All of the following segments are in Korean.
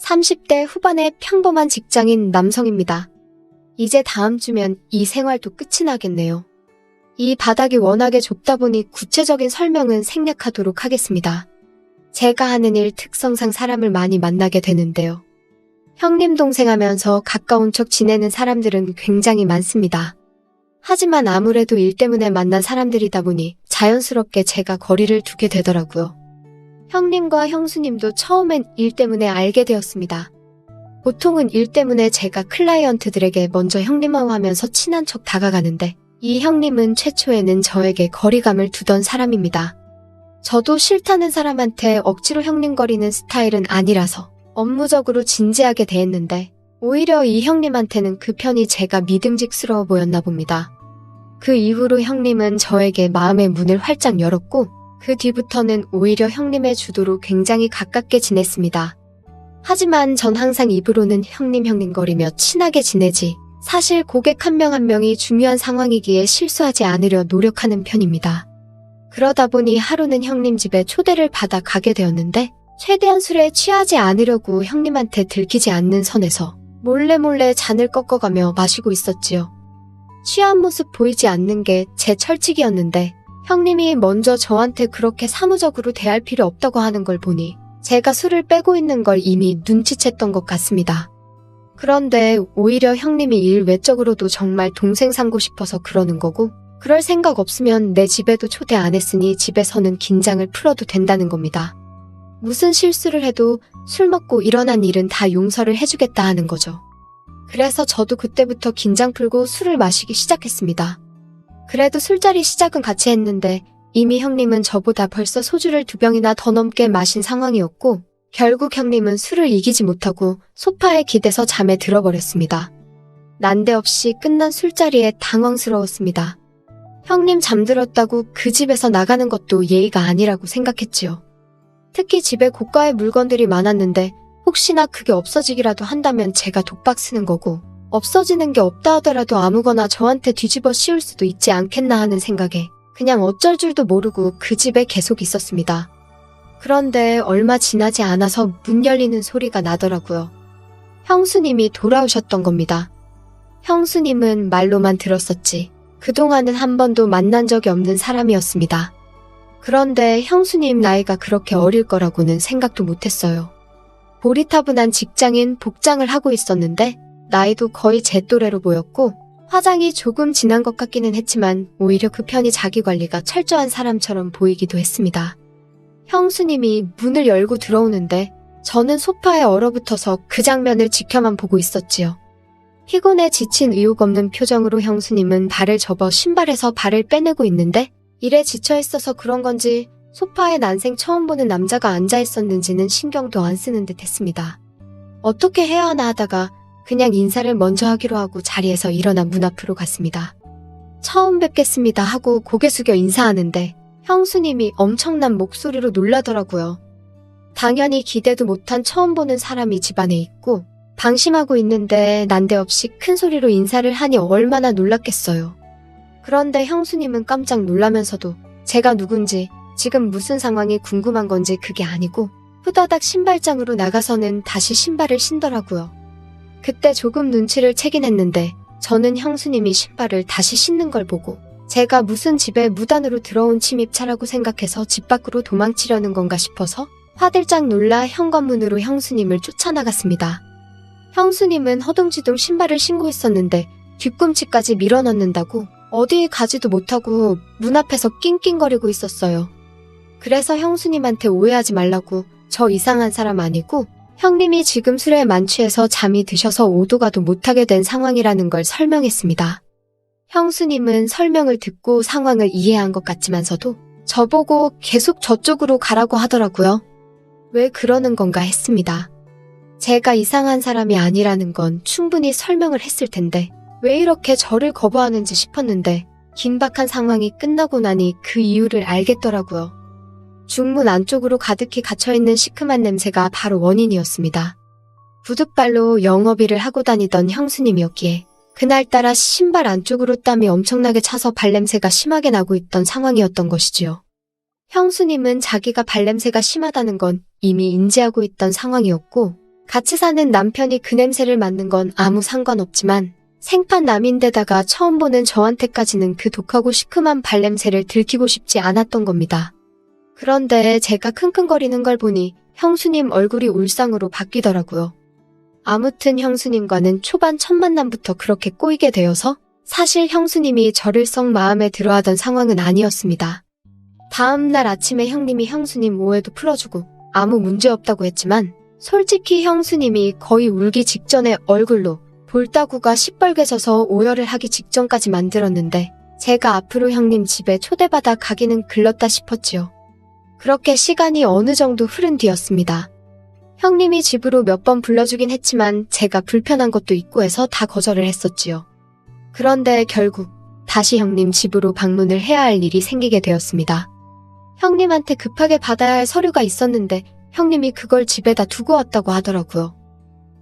30대 후반의 평범한 직장인 남성입니다. 이제 다음 주면 이 생활도 끝이 나겠네요. 이 바닥이 워낙에 좁다 보니 구체적인 설명은 생략하도록 하겠습니다. 제가 하는 일 특성상 사람을 많이 만나게 되는데요. 형님 동생 하면서 가까운 척 지내는 사람들은 굉장히 많습니다. 하지만 아무래도 일 때문에 만난 사람들이다 보니 자연스럽게 제가 거리를 두게 되더라고요. 형님과 형수님도 처음엔 일 때문에 알게 되었습니다. 보통은 일 때문에 제가 클라이언트들에게 먼저 형님하고 하면서 친한 척 다가가는데 이 형님은 최초에는 저에게 거리감을 두던 사람입니다. 저도 싫다는 사람한테 억지로 형님거리는 스타일은 아니라서 업무적으로 진지하게 대했는데 오히려 이 형님한테는 그 편이 제가 믿음직스러워 보였나 봅니다. 그 이후로 형님은 저에게 마음의 문을 활짝 열었고 그 뒤부터는 오히려 형님의 주도로 굉장히 가깝게 지냈습니다. 하지만 전 항상 입으로는 형님거리며 친하게 지내지 사실 고객 한 명 한 명이 중요한 상황이기에 실수하지 않으려 노력하는 편입니다. 그러다 보니 하루는 형님 집에 초대를 받아 가게 되었는데 최대한 술에 취하지 않으려고 형님한테 들키지 않는 선에서 몰래 잔을 꺾어가며 마시고 있었지요. 취한 모습 보이지 않는 게 제 철칙이었는데 형님이 먼저 저한테 그렇게 사무적으로 대할 필요 없다고 하는 걸 보니 제가 술을 빼고 있는 걸 이미 눈치챘던 것 같습니다. 그런데 오히려 형님이 일 외적으로도 정말 동생 삼고 싶어서 그러는 거고 그럴 생각 없으면 내 집에도 초대 안 했으니 집에서는 긴장을 풀어도 된다는 겁니다. 무슨 실수를 해도 술 먹고 일어난 일은 다 용서를 해주겠다 하는 거죠. 그래서 저도 그때부터 긴장 풀고 술을 마시기 시작했습니다. 그래도 술자리 시작은 같이 했는데 이미 형님은 저보다 벌써 소주를 2병이나 더 넘게 마신 상황이었고 결국 형님은 술을 이기지 못하고 소파에 기대서 잠에 들어버렸습니다. 난데없이 끝난 술자리에 당황스러웠습니다. 형님 잠들었다고 그 집에서 나가는 것도 예의가 아니라고 생각했지요. 특히 집에 고가의 물건들이 많았는데 혹시나 그게 없어지기라도 한다면 제가 독박 쓰는 거고 없어지는 게 없다 하더라도 아무거나 저한테 뒤집어 씌울 수도 있지 않겠나 하는 생각에 그냥 어쩔 줄도 모르고 그 집에 계속 있었습니다. 그런데 얼마 지나지 않아서 문 열리는 소리가 나더라고요. 형수님이 돌아오셨던 겁니다. 형수님은 말로만 들었었지 그동안은 한 번도 만난 적이 없는 사람이었습니다. 그런데 형수님 나이가 그렇게 어릴 거라고는 생각도 못했어요. 보리타분한 직장인 복장을 하고 있었는데 나이도 거의 제 또래로 보였고 화장이 조금 진한 것 같기는 했지만 오히려 그 편이 자기관리가 철저한 사람처럼 보이기도 했습니다. 형수님이 문을 열고 들어오는데 저는 소파에 얼어붙어서 그 장면을 지켜만 보고 있었지요. 피곤해 지친 의욕 없는 표정으로 형수님은 발을 접어 신발에서 발을 빼내고 있는데 일에 지쳐 있어서 그런 건지 소파에 난생 처음 보는 남자가 앉아 있었는지는 신경도 안 쓰는 듯 했습니다. 어떻게 해야 하나 하다가 그냥 인사를 먼저 하기로 하고 자리에서 일어나 문 앞으로 갔습니다. 처음 뵙겠습니다 하고 고개 숙여 인사하는데 형수님이 엄청난 목소리로 놀라더라고요. 당연히 기대도 못한 처음 보는 사람이 집안에 있고 방심하고 있는데 난데없이 큰 소리로 인사를 하니 얼마나 놀랐겠어요. 그런데 형수님은 깜짝 놀라면서도 제가 누군지 지금 무슨 상황이 궁금한 건지 그게 아니고 후다닥 신발장으로 나가서는 다시 신발을 신더라고요. 그때 조금 눈치를 채긴 했는데 저는 형수님이 신발을 다시 신는 걸 보고 제가 무슨 집에 무단으로 들어온 침입차라고 생각해서 집 밖으로 도망치려는 건가 싶어서 화들짝 놀라 현관문으로 형수님을 쫓아나갔습니다. 형수님은 허둥지둥 신발을 신고 있었는데 뒤꿈치까지 밀어넣는다고 어디 가지도 못하고 문 앞에서 낑낑거리고 있었어요. 그래서 형수님한테 오해하지 말라고 저 이상한 사람 아니고 형님이 지금 술에 만취해서 잠이 드셔서 오도 가도 못하게 된 상황이라는 걸 설명했습니다. 형수님은 설명을 듣고 상황을 이해한 것 같지만서도 저보고 계속 저쪽으로 가라고 하더라고요. 왜 그러는 건가 했습니다. 제가 이상한 사람이 아니라는 건 충분히 설명을 했을 텐데 왜 이렇게 저를 거부하는지 싶었는데 긴박한 상황이 끝나고 나니 그 이유를 알겠더라고요. 중문 안쪽으로 가득히 갇혀있는 시큼한 냄새가 바로 원인이었습니다. 부둣발로 영업일을 하고 다니던 형수님이었기에 그날따라 신발 안쪽으로 땀이 엄청나게 차서 발냄새가 심하게 나고 있던 상황이었던 것이지요. 형수님은 자기가 발냄새가 심하다는 건 이미 인지하고 있던 상황이었고 같이 사는 남편이 그 냄새를 맡는 건 아무 상관없지만 생판 남인데다가 처음 보는 저한테까지는 그 독하고 시큼한 발냄새를 들키고 싶지 않았던 겁니다. 그런데 제가 킁킁거리는 걸 보니 형수님 얼굴이 울상으로 바뀌더라고요. 아무튼 형수님과는 초반 첫 만남부터 그렇게 꼬이게 되어서 사실 형수님이 저를 썩 마음에 들어하던 상황은 아니었습니다. 다음날 아침에 형님이 형수님 오해도 풀어주고 아무 문제 없다고 했지만 솔직히 형수님이 거의 울기 직전에 얼굴로 볼따구가 시뻘개져서 오열을 하기 직전까지 만들었는데 제가 앞으로 형님 집에 초대받아 가기는 글렀다 싶었지요. 그렇게 시간이 어느 정도 흐른 뒤였습니다. 형님이 집으로 몇 번 불러주긴 했지만 제가 불편한 것도 있고 해서 다 거절을 했었지요. 그런데 결국 다시 형님 집으로 방문을 해야 할 일이 생기게 되었습니다. 형님한테 급하게 받아야 할 서류가 있었는데 형님이 그걸 집에다 두고 왔다고 하더라고요.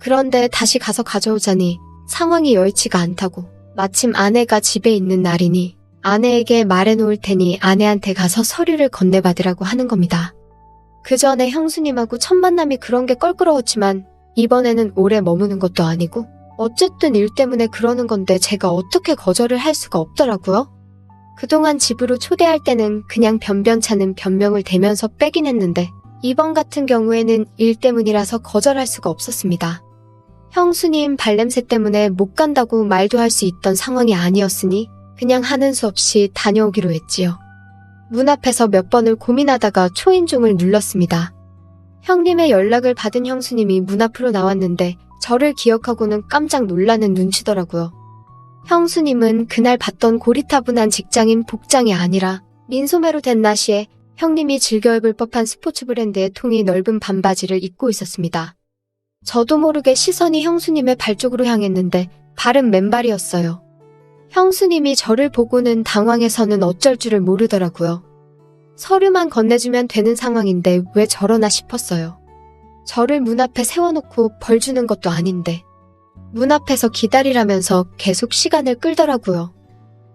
그런데 다시 가서 가져오자니 상황이 여의치가 않다고 마침 아내가 집에 있는 날이니 아내에게 말해놓을 테니 아내한테 가서 서류를 건네받으라고 하는 겁니다. 그 전에 형수님하고 첫 만남이 그런 게 껄끄러웠지만 이번에는 오래 머무는 것도 아니고 어쨌든 일 때문에 그러는 건데 제가 어떻게 거절을 할 수가 없더라고요. 그동안 집으로 초대할 때는 그냥 변변찮은 변명을 대면서 빼긴 했는데 이번 같은 경우에는 일 때문이라서 거절할 수가 없었습니다. 형수님 발냄새 때문에 못 간다고 말도 할 수 있던 상황이 아니었으니 그냥 하는 수 없이 다녀오기로 했지요. 문 앞에서 몇 번을 고민하다가 초인종을 눌렀습니다. 형님의 연락을 받은 형수님이 문 앞으로 나왔는데 저를 기억하고는 깜짝 놀라는 눈치더라고요. 형수님은 그날 봤던 고리타분한 직장인 복장이 아니라 민소매로 된 나시에 형님이 즐겨 입을 법한 스포츠 브랜드의 통이 넓은 반바지를 입고 있었습니다. 저도 모르게 시선이 형수님의 발 쪽으로 향했는데 발은 맨발이었어요. 형수님이 저를 보고는 당황해서는 어쩔 줄을 모르더라고요. 서류만 건네주면 되는 상황인데 왜 저러나 싶었어요. 저를 문 앞에 세워놓고 벌 주는 것도 아닌데 문 앞에서 기다리라면서 계속 시간을 끌더라고요.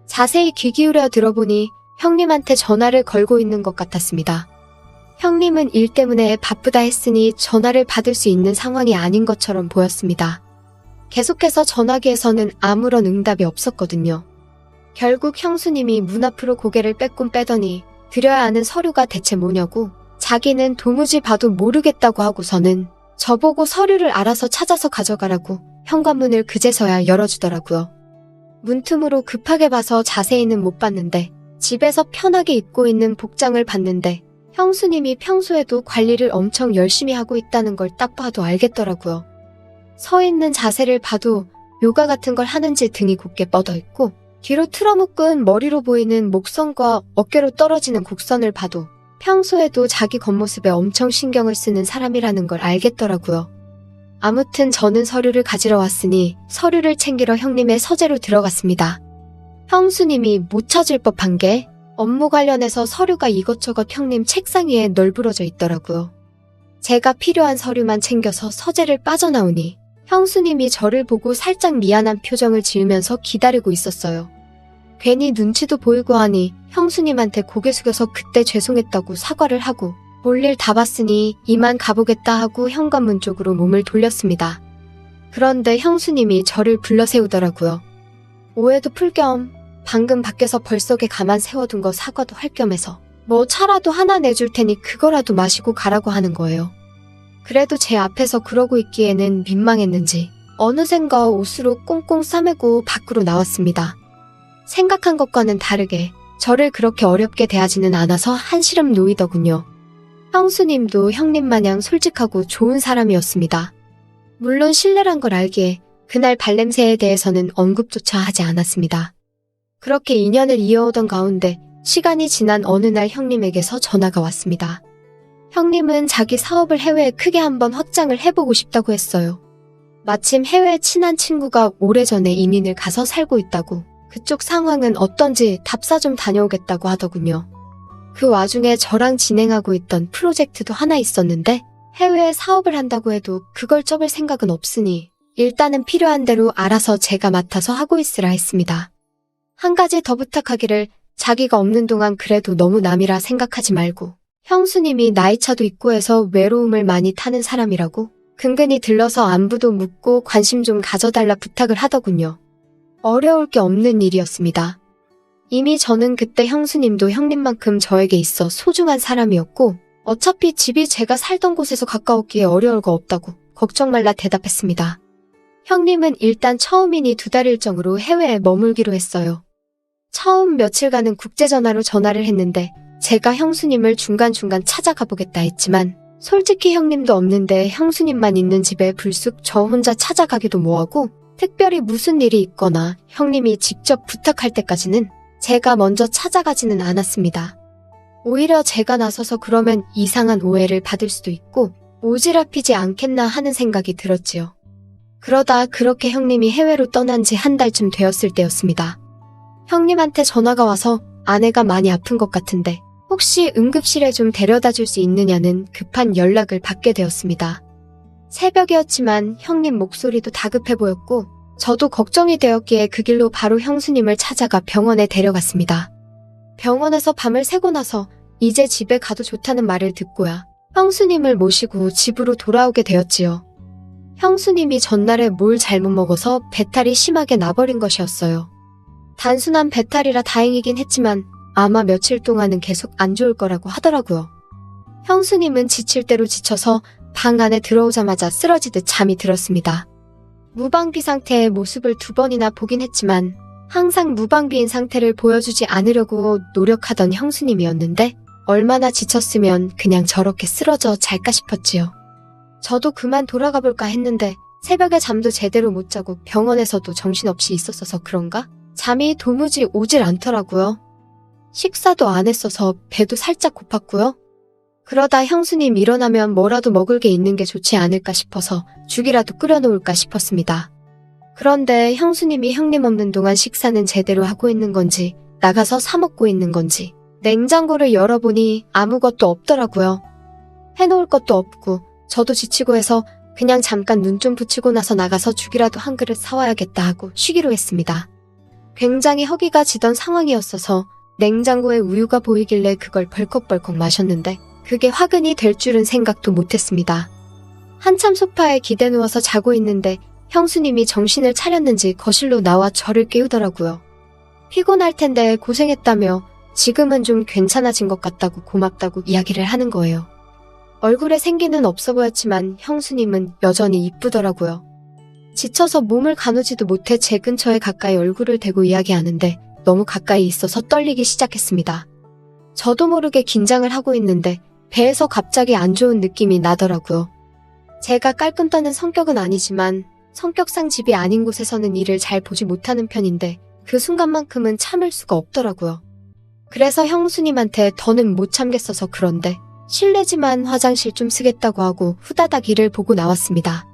자세히 귀 기울여 들어보니 형님한테 전화를 걸고 있는 것 같았습니다. 형님은 일 때문에 바쁘다 했으니 전화를 받을 수 있는 상황이 아닌 것처럼 보였습니다. 계속해서 전화기에서는 아무런 응답이 없었거든요. 결국 형수님이 문 앞으로 고개를 빼꼼 빼더니 드려야 하는 서류가 대체 뭐냐고 자기는 도무지 봐도 모르겠다고 하고서는 저보고 서류를 알아서 찾아서 가져가라고 현관문을 그제서야 열어주더라고요. 문틈으로 급하게 봐서 자세히는 못 봤는데 집에서 편하게 입고 있는 복장을 봤는데 형수님이 평소에도 관리를 엄청 열심히 하고 있다는 걸 딱 봐도 알겠더라고요. 서 있는 자세를 봐도 요가 같은 걸 하는지 등이 곧게 뻗어 있고 뒤로 틀어묶은 머리로 보이는 목선과 어깨로 떨어지는 곡선을 봐도 평소에도 자기 겉모습에 엄청 신경을 쓰는 사람이라는 걸 알겠더라고요. 아무튼 저는 서류를 가지러 왔으니 서류를 챙기러 형님의 서재로 들어갔습니다. 형수님이 못 찾을 법한 게 업무 관련해서 서류가 이것저것 형님 책상 위에 널브러져 있더라고요. 제가 필요한 서류만 챙겨서 서재를 빠져나오니 형수님이 저를 보고 살짝 미안한 표정을 지으면서 기다리고 있었어요. 괜히 눈치도 보이고 하니 형수님한테 고개 숙여서 그때 죄송했다고 사과를 하고 볼일 다 봤으니 이만 가보겠다 하고 현관문 쪽으로 몸을 돌렸습니다. 그런데 형수님이 저를 불러 세우더라고요. 오해도 풀 겸 방금 밖에서 벌썩에 가만 세워둔 거 사과도 할 겸해서 뭐 차라도 하나 내줄 테니 그거라도 마시고 가라고 하는 거예요. 그래도 제 앞에서 그러고 있기에는 민망했는지 어느샌가 옷으로 꽁꽁 싸매고 밖으로 나왔습니다. 생각한 것과는 다르게 저를 그렇게 어렵게 대하지는 않아서 한시름 놓이더군요. 형수님도 형님 마냥 솔직하고 좋은 사람이었습니다. 물론 실례란 걸 알기에 그날 발냄새에 대해서는 언급조차 하지 않았습니다. 그렇게 인연을 이어오던 가운데 시간이 지난 어느 날 형님에게서 전화가 왔습니다. 형님은 자기 사업을 해외에 크게 한번 확장을 해보고 싶다고 했어요. 마침 해외에 친한 친구가 오래전에 이민을 가서 살고 있다고 그쪽 상황은 어떤지 답사 좀 다녀오겠다고 하더군요. 그 와중에 저랑 진행하고 있던 프로젝트도 하나 있었는데 해외에 사업을 한다고 해도 그걸 접을 생각은 없으니 일단은 필요한 대로 알아서 제가 맡아서 하고 있으라 했습니다. 한 가지 더 부탁하기를 자기가 없는 동안 그래도 너무 남이라 생각하지 말고 형수님이 나이차도 있고 해서 외로움을 많이 타는 사람이라고 근근히 들러서 안부도 묻고 관심 좀 가져달라 부탁을 하더군요. 어려울 게 없는 일이었습니다. 이미 저는 그때 형수님도 형님만큼 저에게 있어 소중한 사람이었고 어차피 집이 제가 살던 곳에서 가까웠기에 어려울 거 없다고 걱정 말라 대답했습니다. 형님은 일단 처음이니 2달 일정으로 해외에 머물기로 했어요. 처음 며칠간은 국제전화로 전화를 했는데 제가 형수님을 중간중간 찾아가 보겠다 했지만 솔직히 형님도 없는데 형수님만 있는 집에 불쑥 저 혼자 찾아가기도 뭐하고 특별히 무슨 일이 있거나 형님이 직접 부탁할 때까지는 제가 먼저 찾아가지는 않았습니다. 오히려 제가 나서서 그러면 이상한 오해를 받을 수도 있고 오지랖이지 않겠나 하는 생각이 들었지요. 그러다 그렇게 형님이 해외로 떠난 지 한 달쯤 되었을 때였습니다. 형님한테 전화가 와서 아내가 많이 아픈 것 같은데 혹시 응급실에 좀 데려다 줄 수 있느냐는 급한 연락을 받게 되었습니다. 새벽이었지만 형님 목소리도 다급해 보였고 저도 걱정이 되었기에 그 길로 바로 형수님을 찾아가 병원에 데려갔습니다. 병원에서 밤을 새고 나서 이제 집에 가도 좋다는 말을 듣고야 형수님을 모시고 집으로 돌아오게 되었지요. 형수님이 전날에 뭘 잘못 먹어서 배탈이 심하게 나버린 것이었어요. 단순한 배탈이라 다행이긴 했지만 아마 며칠 동안은 계속 안 좋을 거라고 하더라고요. 형수님은 지칠 대로 지쳐서 방 안에 들어오자마자 쓰러지듯 잠이 들었습니다. 무방비 상태의 모습을 2번이나 보긴 했지만 항상 무방비인 상태를 보여주지 않으려고 노력하던 형수님이었는데 얼마나 지쳤으면 그냥 저렇게 쓰러져 잘까 싶었지요. 저도 그만 돌아가 볼까 했는데 새벽에 잠도 제대로 못 자고 병원에서도 정신없이 있었어서 그런가? 잠이 도무지 오질 않더라고요. 식사도 안 했어서 배도 살짝 고팠고요. 그러다 형수님 일어나면 뭐라도 먹을 게 있는 게 좋지 않을까 싶어서 죽이라도 끓여놓을까 싶었습니다. 그런데 형수님이 형님 없는 동안 식사는 제대로 하고 있는 건지 나가서 사 먹고 있는 건지 냉장고를 열어보니 아무것도 없더라고요. 해놓을 것도 없고 저도 지치고 해서 그냥 잠깐 눈 좀 붙이고 나서 나가서 죽이라도 한 그릇 사와야겠다 하고 쉬기로 했습니다. 굉장히 허기가 지던 상황이었어서 냉장고에 우유가 보이길래 그걸 벌컥벌컥 마셨는데 그게 화근이 될 줄은 생각도 못했습니다. 한참 소파에 기대 누워서 자고 있는데 형수님이 정신을 차렸는지 거실로 나와 저를 깨우더라고요. 피곤할 텐데 고생했다며 지금은 좀 괜찮아진 것 같다고 고맙다고 이야기를 하는 거예요. 얼굴에 생기는 없어 보였지만 형수님은 여전히 이쁘더라고요. 지쳐서 몸을 가누지도 못해 제 근처에 가까이 얼굴을 대고 이야기하는데 너무 가까이 있어서 떨리기 시작했습니다. 저도 모르게 긴장을 하고 있는데 배에서 갑자기 안 좋은 느낌이 나더라고요. 제가 깔끔 떠는 성격은 아니지만 성격상 집이 아닌 곳에서는 일을 잘 보지 못하는 편인데 그 순간만큼은 참을 수가 없더라고요. 그래서 형수님한테 더는 못 참겠어서 그런데 실례지만 화장실 좀 쓰겠다고 하고 후다닥 일을 보고 나왔습니다.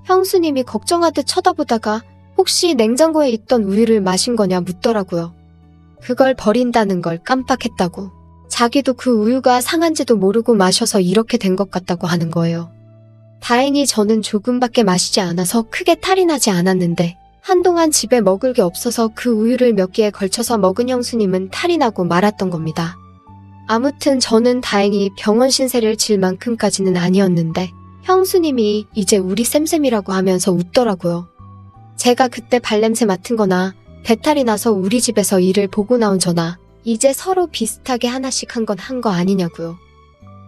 형수님이 걱정하듯 쳐다보다가 혹시 냉장고에 있던 우유를 마신 거냐 묻더라고요. 그걸 버린다는 걸 깜빡했다고. 자기도 그 우유가 상한지도 모르고 마셔서 이렇게 된 것 같다고 하는 거예요. 다행히 저는 조금밖에 마시지 않아서 크게 탈이 나지 않았는데 한동안 집에 먹을 게 없어서 그 우유를 몇 끼에 걸쳐서 먹은 형수님은 탈이 나고 말았던 겁니다. 아무튼 저는 다행히 병원 신세를 질 만큼까지는 아니었는데 형수님이 이제 우리 쌤쌤이라고 하면서 웃더라고요. 제가 그때 발냄새 맡은 거나 배탈이 나서 우리 집에서 일을 보고 나온 저나 이제 서로 비슷하게 하나씩 한 건 한 거 아니냐고요.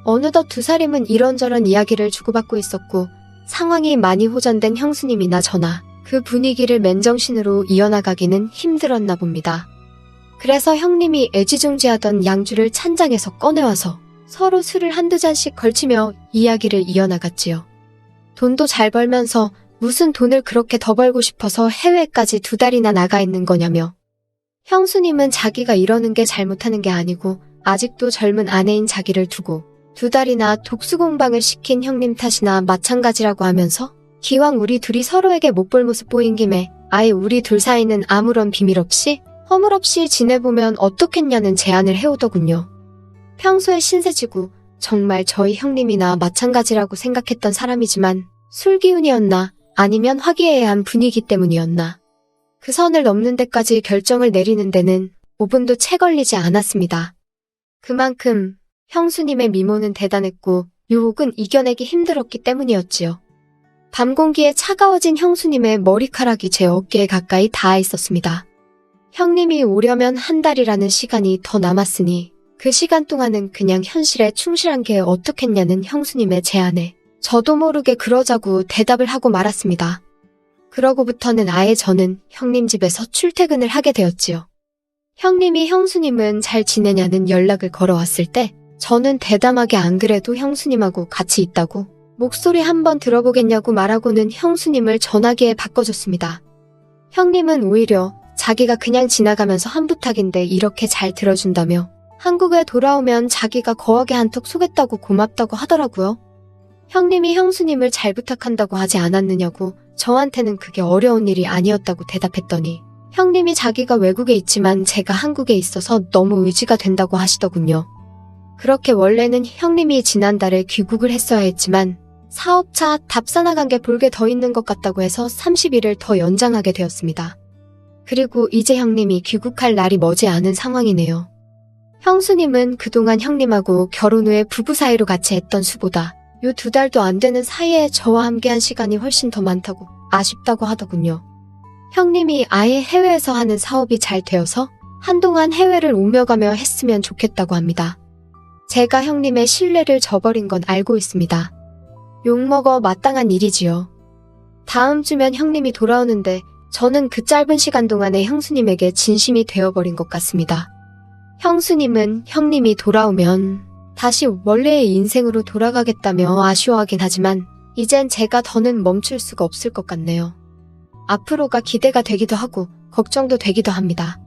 어느덧 2살임은 이런저런 이야기를 주고받고 있었고 상황이 많이 호전된 형수님이나 저나 그 분위기를 맨정신으로 이어나가기는 힘들었나 봅니다. 그래서 형님이 애지중지하던 양주를 찬장에서 꺼내와서 서로 술을 한두 잔씩 걸치며 이야기를 이어나갔지요. 돈도 잘 벌면서 무슨 돈을 그렇게 더 벌고 싶어서 해외까지 2달이나 나가 있는 거냐며. 형수님은 자기가 이러는 게 잘못하는 게 아니고 아직도 젊은 아내인 자기를 두고 2달이나 독수공방을 시킨 형님 탓이나 마찬가지라고 하면서 기왕 우리 둘이 서로에게 못 볼 모습 보인 김에 아예 우리 둘 사이는 아무런 비밀 없이 허물없이 지내보면 어떻겠냐는 제안을 해오더군요. 평소에 신세지고 정말 저희 형님이나 마찬가지라고 생각했던 사람이지만 술 기운이었나 아니면 화기애애한 분위기 때문이었나 그 선을 넘는 데까지 결정을 내리는 데는 5분도 채 걸리지 않았습니다. 그만큼 형수님의 미모는 대단했고 유혹은 이겨내기 힘들었기 때문이었지요. 밤 공기에 차가워진 형수님의 머리카락이 제 어깨에 가까이 닿아 있었습니다. 형님이 오려면 한 달이라는 시간이 더 남았으니 그 시간 동안은 그냥 현실에 충실한 게 어떻겠냐는 형수님의 제안에 저도 모르게 그러자고 대답을 하고 말았습니다. 그러고부터는 아예 저는 형님 집에서 출퇴근을 하게 되었지요. 형님이 형수님은 잘 지내냐는 연락을 걸어왔을 때 저는 대담하게 안 그래도 형수님하고 같이 있다고 목소리 한번 들어보겠냐고 말하고는 형수님을 전화기에 바꿔줬습니다. 형님은 오히려 자기가 그냥 지나가면서 한 부탁인데 이렇게 잘 들어준다며 한국에 돌아오면 자기가 거하게 한턱 쏘겠다고 고맙다고 하더라고요. 형님이 형수님을 잘 부탁한다고 하지 않았느냐고 저한테는 그게 어려운 일이 아니었다고 대답했더니 형님이 자기가 외국에 있지만 제가 한국에 있어서 너무 의지가 된다고 하시더군요. 그렇게 원래는 형님이 지난달에 귀국을 했어야 했지만 사업차 답사나간 게 볼게 더 있는 것 같다고 해서 30일을 더 연장하게 되었습니다. 그리고 이제 형님이 귀국할 날이 머지않은 상황이네요. 형수님은 그동안 형님하고 결혼 후에 부부 사이로 같이 했던 수보다 요 2달도 안 되는 사이에 저와 함께한 시간이 훨씬 더 많다고 아쉽다고 하더군요. 형님이 아예 해외에서 하는 사업이 잘 되어서 한동안 해외를 오며 가며 했으면 좋겠다고 합니다. 제가 형님의 신뢰를 저버린 건 알고 있습니다. 욕먹어 마땅한 일이지요. 다음 주면 형님이 돌아오는데 저는 그 짧은 시간 동안에 형수님에게 진심이 되어버린 것 같습니다. 형수님은 형님이 돌아오면 다시 원래의 인생으로 돌아가겠다며 아쉬워하긴 하지만 이젠 제가 더는 멈출 수가 없을 것 같네요. 앞으로가 기대가 되기도 하고 걱정도 되기도 합니다.